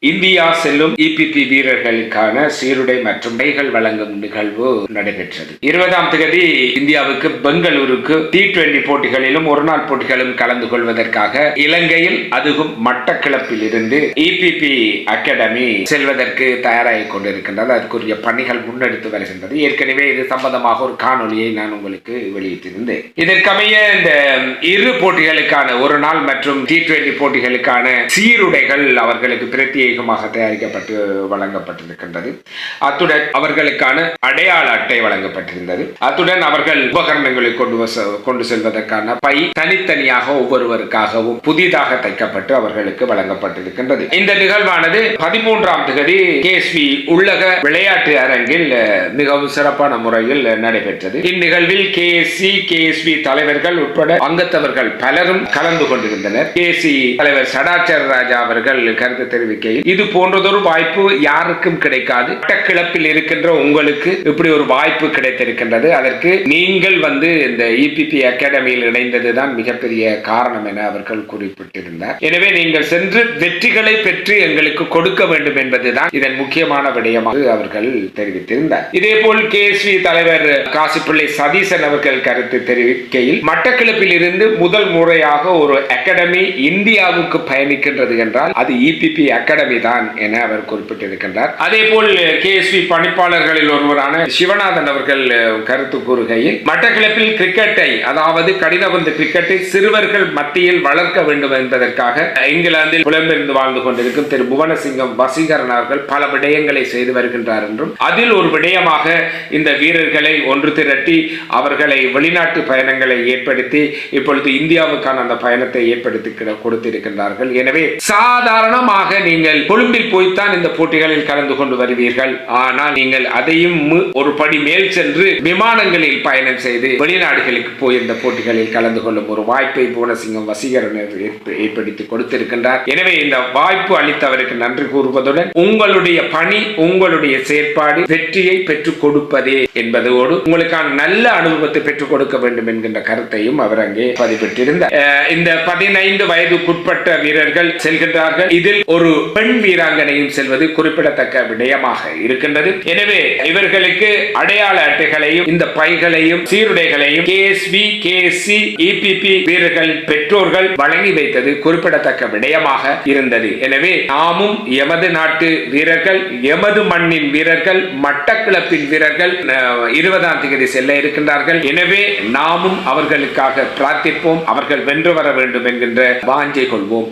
India செல்லும் இபிபி வீரர்களுக்கான சீருடை மற்றும் டைகள் வழங்கும் நிகழ்வு நடைபெற்றது. 20ஆம் தேதி இந்தியாவுக்கு பெங்களூருக்கு T20 போட்டிகளிலும் ஒருநாள் போட்டிகளும் கலந்து கொள்வதற்காக இலங்கையில் அதுவும் மட்டக்களப்பில் இருந்து இபிபி அகாடமி செல்வதற்கு தயாராகிக் கொண்டிருக்கின்றது. அதற்குரிய பணிகள் முன்னெடுத்து வருகின்றது. ஏற்கனவே இது சம்பந்தமாக ஒரு காணொலியை நான் உங்களுக்கு வெளியிட்டிருந்தேன். இதற்கமைய இந்த இரு போட்டிகளுக்கான ஒரு நாள் மற்றும் T20 போட்டிகளுக்கான சீருடைகள் அவர்களுக்கு பிரத்யேகமாக தயாரிக்கப்பட்டு வழங்கப்பட்டிருக்கின்றது. அத்துடன் அவர்களுக்கான அடையாள அட்டை வழங்கப்பட்டிருந்தது. அத்துடன் அவர்கள் உபகரணங்களை கொண்டு செல்வதற்கான பை தனித்தனியாக ஒவ்வொருவருக்காகவும் புதிதாக தைக்கப்பட்டு அவர்களுக்கு வழங்கப்பட்டிருக்கின்றது. இந்த நிகழ்வானது 13ஆம் தேதி KSV உள்ளக விளையாட்டு அரங்கில் மிகவும் சிறப்பான முறையில் நடைபெற்றது. இந்நிகழ்வில் KSV தலைவர்கள் உட்பட அங்கத்தவர்கள் பலரும் கலந்து கொண்டிருந்தனர். KSC தலைவர் சடாச்சர ராஜா அவர்கள் கருத்து தெரிவிக்கையில், இது போன்றதொரு வாய்ப்பு யாருக்கும் கிடைக்காது. மட்டக்களப்பில் இருக்கின்ற உங்களுக்கு இப்படி ஒரு வாய்ப்பு கிடைத்திருக்கின்றது. அதற்கு நீங்கள் இந்த இபிபி அகாடமியில் இணைந்ததுதான் மிகப்பெரிய காரணம் என அவர்கள் குறிப்பிட்டிருந்தார். எனவே நீங்கள் சென்று வெற்றிகளை பெற்று எங்களுக்கு கொடுக்க வேண்டும் என்பதுதான் இதன் முக்கியமான விடயமாக அவர்கள் தெரிவித்திருந்தார். இதேபோல் KSV தலைவர் காசிப்பிள்ளை சதீசன் அவர்கள் கருத்து தெரிவிக்கையில், மட்டக்களப்பில் இருந்து முதல் முறையாக ஒரு அகாடமி இந்தியாவுக்கு பயணிக்கின்றது என்றால் அது இபிபி அகாடமி தான் என அவர் குறிப்பிட்டிருக்கின்றார். அதே போல் KSV பணிப்பாளர்களில் ஒருவரான சிவநாதன் அவர்கள் கருத்து கூறுகையில், மட்டக்களப்பில் கிரிக்கெட்டை, அதாவது கடினபந்து கிரிக்கெட்டை சிறுவர்கள் மத்தியில் வளர்க்க வேண்டும் என்பதற்காக இங்கிலாந்தில் புலம்பெயர்ந்து வாழ்ந்து கொண்டிருக்கும் திரு புவனசிங்கம் வசீகரன் அவர்கள் பல விடயங்களை செய்து வருகின்றார் என்றும், அதில் ஒரு விடயமாக இந்த வீரர்களை ஒன்று திரட்டி அவர்களை வெளிநாட்டு பயணங்களை ஏற்படுத்தி இப்பொழுது இந்தியாவுக்கான அந்த பயணத்தை ஏற்படுத்தி கொடுத்திருக்கின்றார்கள். எனவே சாதாரணமாக நீங்கள் கொழும்பில் போய்த்தான் இந்த போட்டிகளில் கலந்து கொண்டு வருவீர்கள். ஆனால் நீங்கள் அதையும் ஒரு படி மேல் சென்று விமானங்களில் பயணம் செய்து வெளிநாடுகளுக்கு போய் இந்த போட்டிகளில் கலந்து கொள்ளும் ஒரு வாய்ப்பை புவனசிங்கம் வசீகரன் ஏற்படுத்தி கொடுத்திருக்கின்றார். எனவே இந்த வாய்ப்பு அளித்தவருக்கு நன்றி கூறுவதுடன் உங்களுடைய பணி, உங்களுடைய செயற்பாடு வெற்றியை பெற்றுக் கொடுப்பதே என்பதோடு உங்களுக்கான நல்ல அனுபவத்தை பெற்றுக் கொடுக்க வேண்டும் என்கின்ற கருத்தையும் அவர் அங்கே பதிவிட்டிருந்தார். இந்த 15 வயதுக்குட்பட்ட வீரர்கள் செல்கின்றார்கள். இதில் ஒரு பெண் வீராங்கனையும் செல்வது குறிப்பிடத்தக்க விடயமாக இருக்கின்றது. எனவே இவர்களுக்கு அடையாள அட்டைகளையும் இந்த பைகளையும் சீருடைகளையும் KSV, KSC, EPP வீரர்கள் பெற்றோர்கள் வழங்கி வைத்தது குறிப்பிடத்தக்க விடயமாக இருந்தது. எனவே நாமும் எமது நாட்டு வீரர்கள், எமது மண்ணின் வீரர்கள், மட்டக்களப்பின் வீரர்கள் 20ஆம் தேதி செல்ல இருக்கின்றார்கள். எனவே நாமும் அவர்களுக்காக பிரார்த்திப்போம். அவர்கள் வென்று வர வேண்டும் என்கின்ற வாஞ்சை கொள்வோம்.